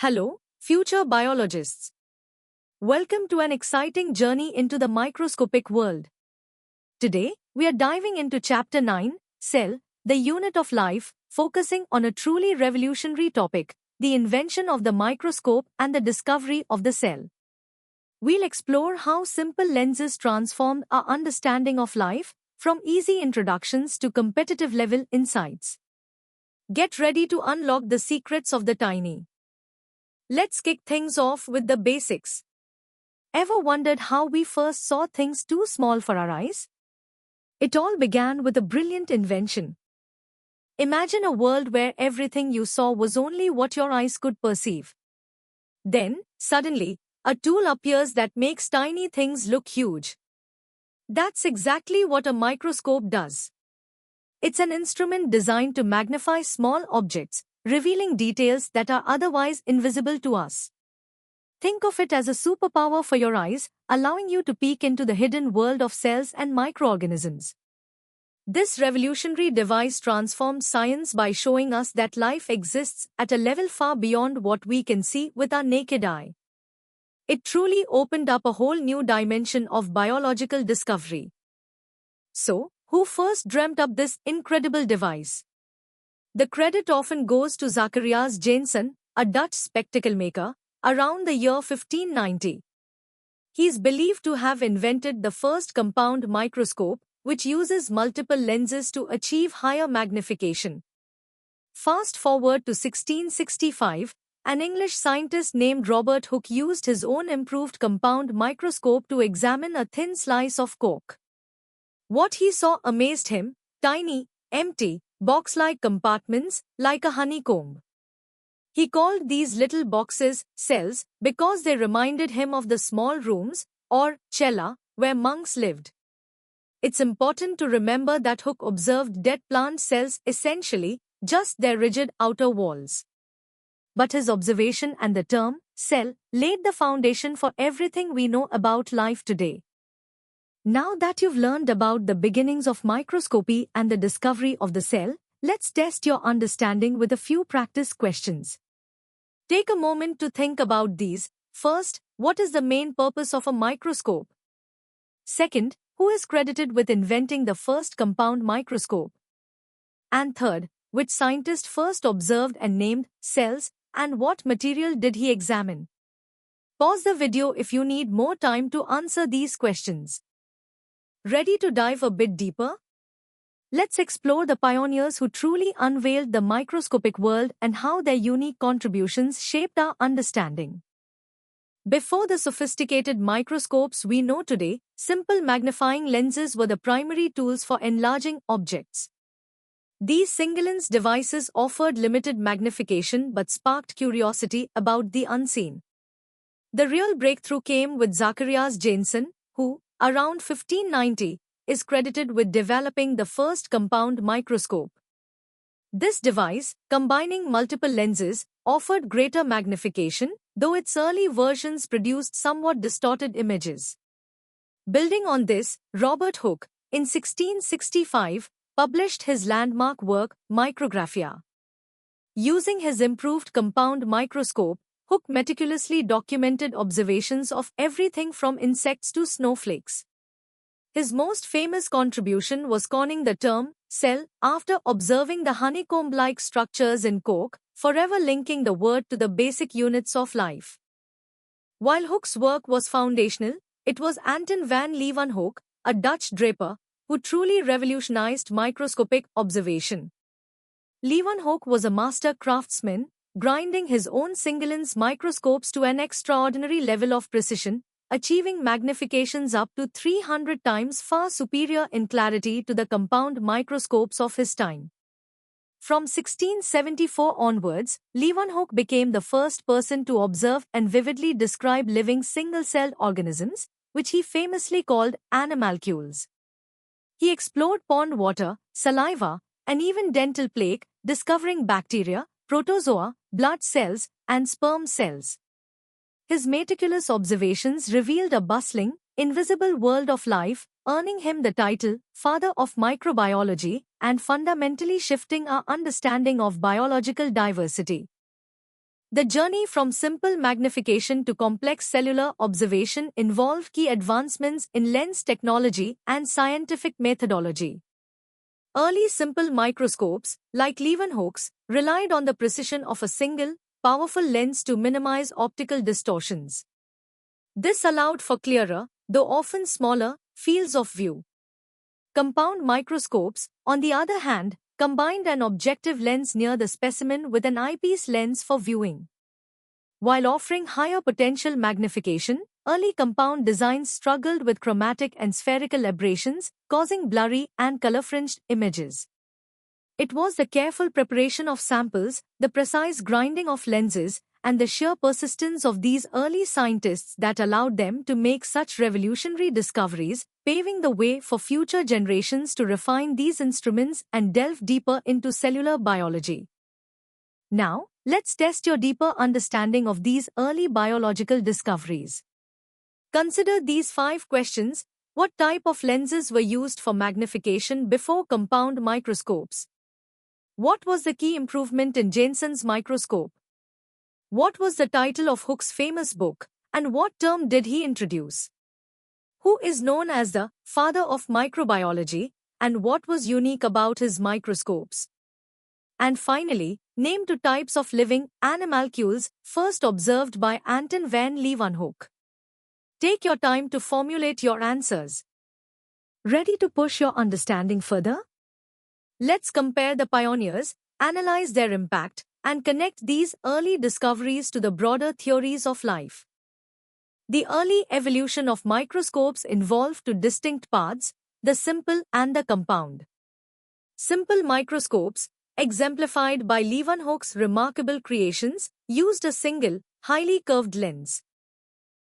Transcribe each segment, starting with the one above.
Hello, future biologists. Welcome to an exciting journey into the microscopic world. Today, we are diving into Chapter 9, Cell, the Unit of Life, focusing on a truly revolutionary topic, the invention of the microscope and the discovery of the cell. We'll explore how simple lenses transformed our understanding of life, from easy introductions to competitive level insights. Get ready to unlock the secrets of the tiny. Let's kick things off with the basics. Ever wondered how we first saw things too small for our eyes? It all began with a brilliant invention. Imagine a world where everything you saw was only what your eyes could perceive. Then, suddenly, a tool appears that makes tiny things look huge. That's exactly what a microscope does. It's an instrument designed to magnify small objects, revealing details that are otherwise invisible to us. Think of it as a superpower for your eyes, allowing you to peek into the hidden world of cells and microorganisms. This revolutionary device transformed science by showing us that life exists at a level far beyond what we can see with our naked eye. It truly opened up a whole new dimension of biological discovery. So, who first dreamt up this incredible device? The credit often goes to Zacharias Janssen, a Dutch spectacle maker, around the year 1590. He is believed to have invented the first compound microscope, which uses multiple lenses to achieve higher magnification. Fast forward to 1665, an English scientist named Robert Hooke used his own improved compound microscope to examine a thin slice of cork. What he saw amazed him: tiny, empty, box-like compartments, like a honeycomb. He called these little boxes cells because they reminded him of the small rooms, or cella, where monks lived. It's important to remember that Hooke observed dead plant cells essentially, just their rigid outer walls. But his observation and the term cell laid the foundation for everything we know about life today. Now that you've learned about the beginnings of microscopy and the discovery of the cell, let's test your understanding with a few practice questions. Take a moment to think about these. First, what is the main purpose of a microscope? Second, who is credited with inventing the first compound microscope? And third, which scientist first observed and named cells, and what material did he examine? Pause the video if you need more time to answer these questions. Ready to dive a bit deeper? Let's explore the pioneers who truly unveiled the microscopic world and how their unique contributions shaped our understanding. Before the sophisticated microscopes we know today, simple magnifying lenses were the primary tools for enlarging objects. These single-lens devices offered limited magnification but sparked curiosity about the unseen. The real breakthrough came with Zacharias Janssen, who, around 1590, is credited with developing the first compound microscope. This device, combining multiple lenses, offered greater magnification, though its early versions produced somewhat distorted images. Building on this, Robert Hooke, in 1665, published his landmark work, Micrographia. Using his improved compound microscope, Hooke meticulously documented observations of everything from insects to snowflakes. His most famous contribution was coining the term cell after observing the honeycomb-like structures in cork, forever linking the word to the basic units of life. While Hooke's work was foundational, it was Anton van Leeuwenhoek, a Dutch draper, who truly revolutionized microscopic observation. Leeuwenhoek was a master craftsman, grinding his own single-lens microscopes to an extraordinary level of precision, achieving magnifications up to 300 times far superior in clarity to the compound microscopes of his time. From 1674 onwards, Leeuwenhoek became the first person to observe and vividly describe living single-celled organisms, which he famously called animalcules. He explored pond water, saliva, and even dental plaque, discovering bacteria, protozoa, blood cells, and sperm cells. His meticulous observations revealed a bustling, invisible world of life, earning him the title Father of Microbiology and fundamentally shifting our understanding of biological diversity. The journey from simple magnification to complex cellular observation involved key advancements in lens technology and scientific methodology. Early simple microscopes, like Leeuwenhoek's, relied on the precision of a single, powerful lens to minimize optical distortions. This allowed for clearer, though often smaller, fields of view. Compound microscopes, on the other hand, combined an objective lens near the specimen with an eyepiece lens for viewing. While offering higher potential magnification, early compound designs struggled with chromatic and spherical aberrations, causing blurry and color-fringed images. It was the careful preparation of samples, the precise grinding of lenses, and the sheer persistence of these early scientists that allowed them to make such revolutionary discoveries, paving the way for future generations to refine these instruments and delve deeper into cellular biology. Now, let's test your deeper understanding of these early biological discoveries. Consider these 5 questions. What type of lenses were used for magnification before compound microscopes? What was the key improvement in Jensen's microscope? What was the title of Hooke's famous book, and what term did he introduce? Who is known as the father of microbiology, and what was unique about his microscopes? And finally, name 2 types of living animalcules first observed by Anton van Leeuwenhoek. Take your time to formulate your answers. Ready to push your understanding further? Let's compare the pioneers, analyze their impact, and connect these early discoveries to the broader theories of life. The early evolution of microscopes involved 2 distinct paths, the simple and the compound. Simple microscopes, exemplified by Leeuwenhoek's remarkable creations, used a single, highly curved lens.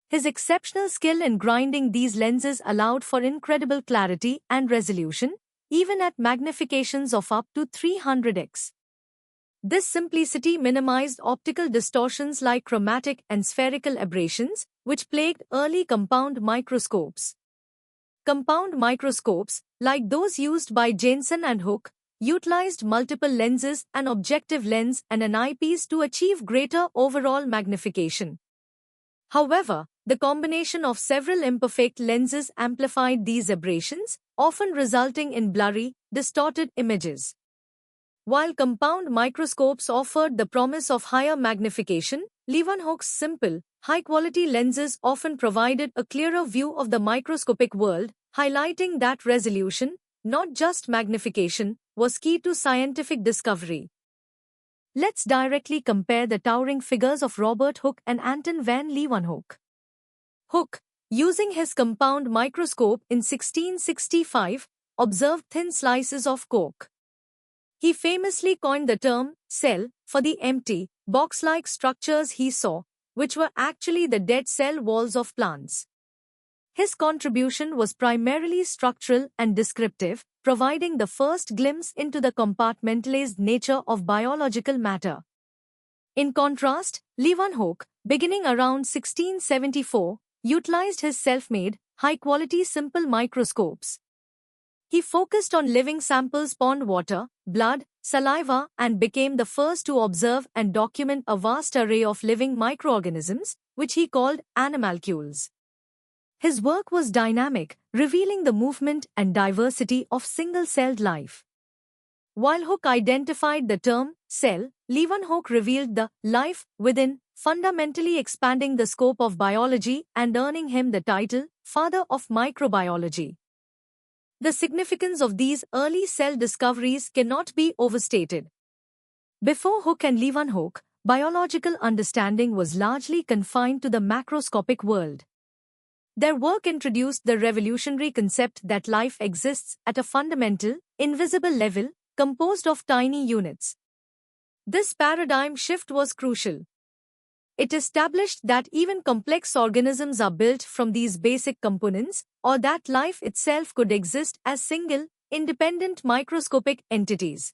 His exceptional skill in grinding these lenses allowed for incredible clarity and resolution, even at magnifications of up to 300x. This simplicity minimized optical distortions like chromatic and spherical aberrations, which plagued early compound microscopes. Compound microscopes, like those used by Jensen and Hooke, utilized multiple lenses, an objective lens, and an eyepiece to achieve greater overall magnification. However, the combination of several imperfect lenses amplified these aberrations, often resulting in blurry, distorted images. While compound microscopes offered the promise of higher magnification, Leeuwenhoek's simple, high-quality lenses often provided a clearer view of the microscopic world, highlighting that resolution, not just magnification, was key to scientific discovery. Let's directly compare the towering figures of Robert Hooke and Anton van Leeuwenhoek. Hooke, using his compound microscope in 1665, observed thin slices of cork. He famously coined the term cell for the empty, box-like structures he saw, which were actually the dead cell walls of plants. His contribution was primarily structural and descriptive, providing the first glimpse into the compartmentalized nature of biological matter. In contrast, Leeuwenhoek, beginning around 1674, utilized his self-made, high-quality simple microscopes. He focused on living samples, pond water, blood, saliva, and became the first to observe and document a vast array of living microorganisms, which he called animalcules. His work was dynamic, revealing the movement and diversity of single-celled life. While Hooke identified the term cell, Leeuwenhoek revealed the life within, fundamentally expanding the scope of biology and earning him the title Father of Microbiology. The significance of these early cell discoveries cannot be overstated. Before Hooke and Leeuwenhoek, biological understanding was largely confined to the macroscopic world. Their work introduced the revolutionary concept that life exists at a fundamental, invisible level, composed of tiny units. This paradigm shift was crucial. It established that even complex organisms are built from these basic components, or that life itself could exist as single, independent microscopic entities.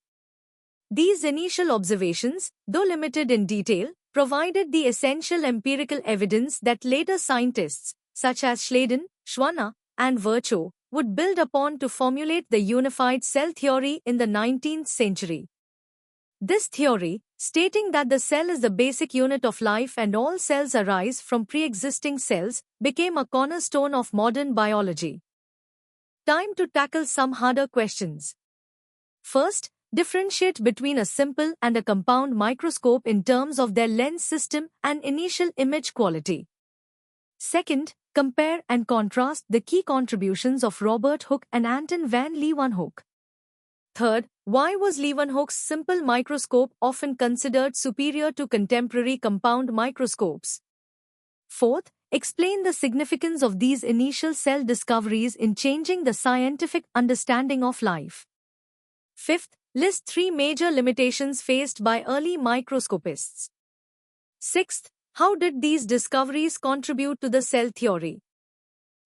These initial observations, though limited in detail, provided the essential empirical evidence that later scientists, such as Schleiden, Schwanner, and Virchow, would build upon to formulate the unified cell theory in the 19th century. This theory, stating that the cell is the basic unit of life and all cells arise from pre-existing cells, became a cornerstone of modern biology. Time to tackle some harder questions. First, differentiate between a simple and a compound microscope in terms of their lens system and initial image quality. Second, compare and contrast the key contributions of Robert Hooke and Anton van Leeuwenhoek. Third, why was Leeuwenhoek's simple microscope often considered superior to contemporary compound microscopes? Fourth, explain the significance of these initial cell discoveries in changing the scientific understanding of life. Fifth, list 3 major limitations faced by early microscopists. Sixth, how did these discoveries contribute to the cell theory?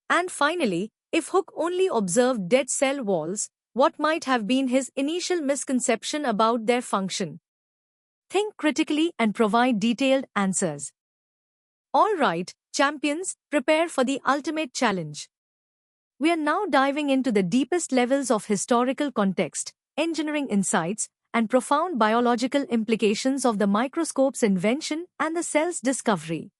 And finally, if Hooke only observed dead cell walls, what might have been his initial misconception about their function? Think critically and provide detailed answers. All right, champions, prepare for the ultimate challenge. We are now diving into the deepest levels of historical context, engineering insights, and profound biological implications of the microscope's invention and the cell's discovery.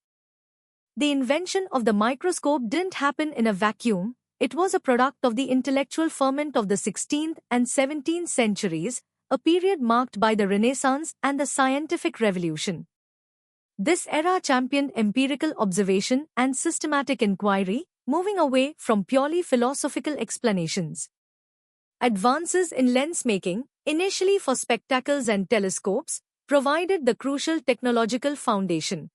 The invention of the microscope didn't happen in a vacuum. It was a product of the intellectual ferment of the 16th and 17th centuries, a period marked by the Renaissance and the scientific revolution. This era championed empirical observation and systematic inquiry, moving away from purely philosophical explanations. Advances in lens-making, initially for spectacles and telescopes, provided the crucial technological foundation.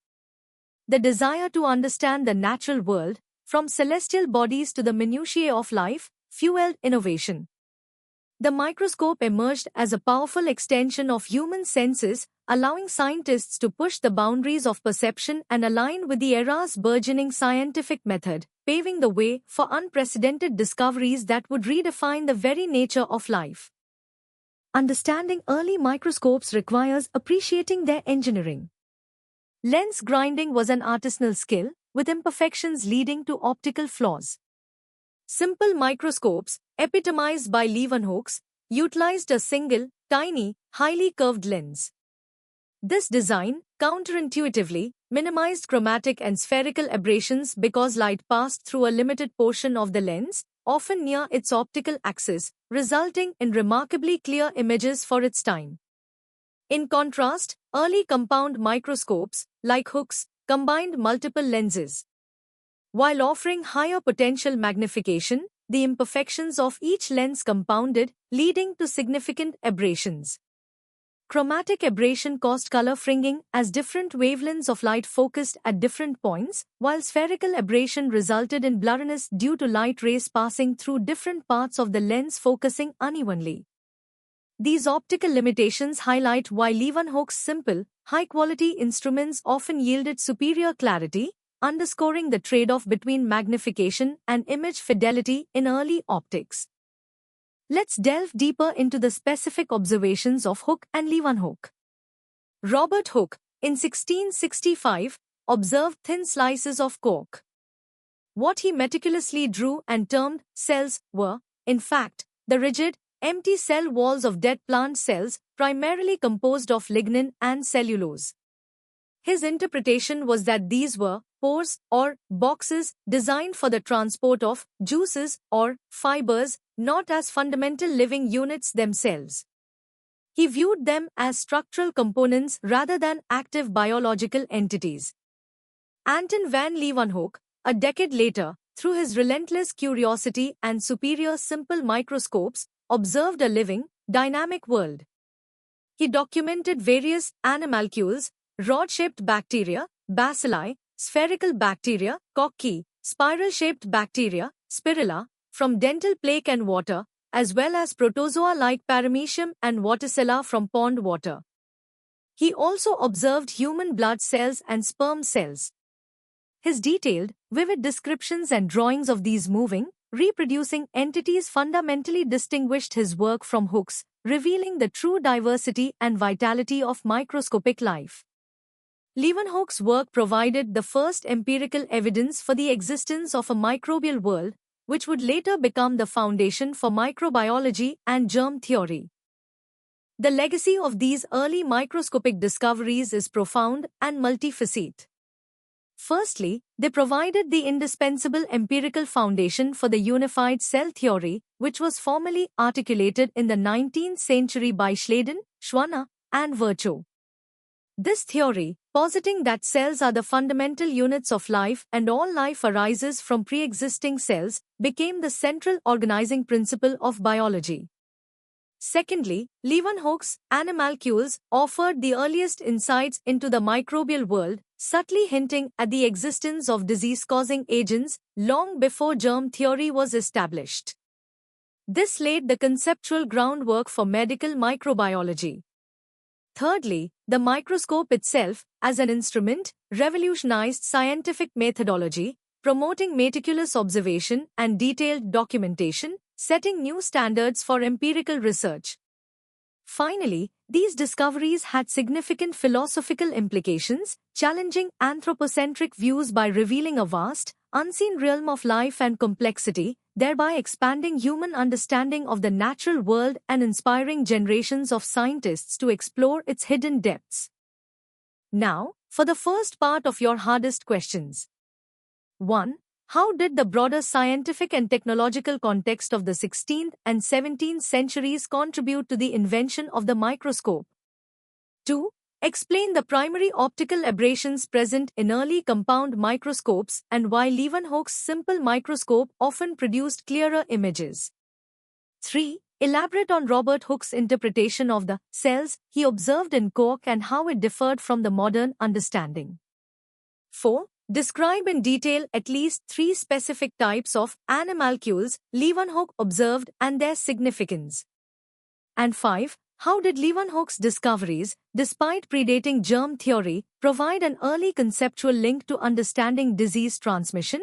The desire to understand the natural world, from celestial bodies to the minutiae of life, fueled innovation. The microscope emerged as a powerful extension of human senses, allowing scientists to push the boundaries of perception and align with the era's burgeoning scientific method, paving the way for unprecedented discoveries that would redefine the very nature of life. Understanding early microscopes requires appreciating their engineering. Lens grinding was an artisanal skill, with imperfections leading to optical flaws. Simple microscopes, epitomized by Leeuwenhoek's, utilized a single, tiny, highly curved lens. This design, counterintuitively, minimized chromatic and spherical aberrations because light passed through a limited portion of the lens, often near its optical axis, resulting in remarkably clear images for its time. In contrast, early compound microscopes, like Hooke's, combined multiple lenses. While offering higher potential magnification, the imperfections of each lens compounded, leading to significant aberrations. Chromatic aberration caused color fringing as different wavelengths of light focused at different points, while spherical aberration resulted in blurriness due to light rays passing through different parts of the lens focusing unevenly. These optical limitations highlight why Leeuwenhoek's simple, high-quality instruments often yielded superior clarity, underscoring the trade-off between magnification and image fidelity in early optics. Let's delve deeper into the specific observations of Hooke and Leeuwenhoek. Robert Hooke, in 1665, observed thin slices of cork. What he meticulously drew and termed cells were, in fact, the rigid, empty cell walls of dead plant cells, primarily composed of lignin and cellulose. His interpretation was that these were pores or boxes designed for the transport of juices or fibers, not as fundamental living units themselves. He viewed them as structural components rather than active biological entities. Anton van Leeuwenhoek, a decade later, through his relentless curiosity and superior simple microscopes, observed a living, dynamic world. He documented various animalcules, rod-shaped bacteria, bacilli, spherical bacteria, cocci, spiral-shaped bacteria, spirilla, from dental plaque and water, as well as protozoa like paramecium and Vorticella from pond water. He also observed human blood cells and sperm cells. His detailed, vivid descriptions and drawings of these moving, reproducing entities fundamentally distinguished his work from Hooke's, revealing the true diversity and vitality of microscopic life. Leeuwenhoek's work provided the first empirical evidence for the existence of a microbial world, which would later become the foundation for microbiology and germ theory. The legacy of these early microscopic discoveries is profound and multifaceted. Firstly, they provided the indispensable empirical foundation for the unified cell theory, which was formally articulated in the 19th century by Schleiden, Schwann, and Virchow. This theory, positing that cells are the fundamental units of life and all life arises from pre-existing cells, became the central organizing principle of biology. Secondly, Leeuwenhoek's animalcules offered the earliest insights into the microbial world, subtly hinting at the existence of disease-causing agents long before germ theory was established. This laid the conceptual groundwork for medical microbiology. Thirdly, the microscope itself, as an instrument, revolutionized scientific methodology, promoting meticulous observation and detailed documentation, setting new standards for empirical research. Finally, these discoveries had significant philosophical implications, challenging anthropocentric views by revealing a vast, unseen realm of life and complexity, thereby expanding human understanding of the natural world and inspiring generations of scientists to explore its hidden depths. Now, for the first part of your hardest questions. 1. How did the broader scientific and technological context of the 16th and 17th centuries contribute to the invention of the microscope? 2. Explain the primary optical aberrations present in early compound microscopes and why Leeuwenhoek's simple microscope often produced clearer images. 3. Elaborate on Robert Hooke's interpretation of the cells he observed in cork and how it differed from the modern understanding. 4. Describe in detail at least 3 specific types of animalcules Leeuwenhoek observed and their significance. And 5. How did Leeuwenhoek's discoveries, despite predating germ theory, provide an early conceptual link to understanding disease transmission?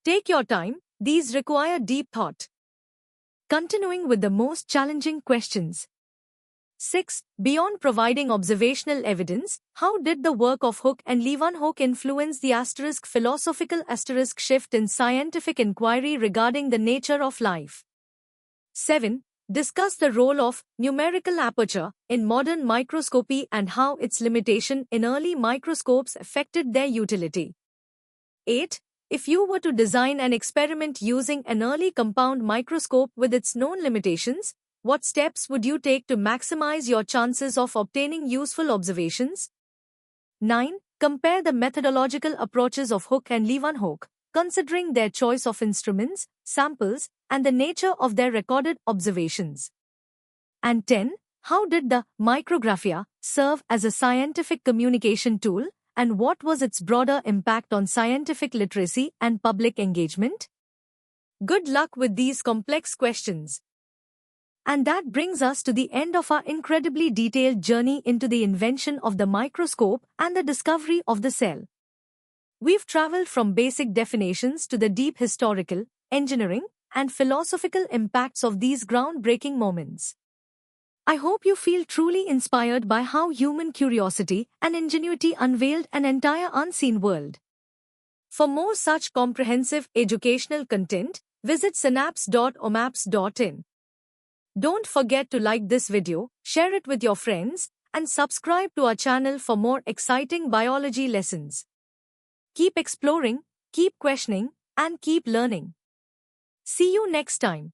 Take your time, these require deep thought. Continuing with the most challenging questions. 6. Beyond providing observational evidence, how did the work of Hooke and Leeuwenhoek influence the philosophical shift in scientific inquiry regarding the nature of life? 7. Discuss the role of numerical aperture in modern microscopy and how its limitation in early microscopes affected their utility. 8. If you were to design an experiment using an early compound microscope with its known limitations, what steps would you take to maximize your chances of obtaining useful observations? 9. Compare the methodological approaches of Hooke and Leeuwenhoek, considering their choice of instruments, samples, and the nature of their recorded observations. And 10. How did the micrographia serve as a scientific communication tool, and what was its broader impact on scientific literacy and public engagement? Good luck with these complex questions. And that brings us to the end of our incredibly detailed journey into the invention of the microscope and the discovery of the cell. We've traveled from basic definitions to the deep historical, engineering, and philosophical impacts of these groundbreaking moments. I hope you feel truly inspired by how human curiosity and ingenuity unveiled an entire unseen world. For more such comprehensive educational content, visit synapse.omaps.in. Don't forget to like this video, share it with your friends, and subscribe to our channel for more exciting biology lessons. Keep exploring, keep questioning, and keep learning. See you next time.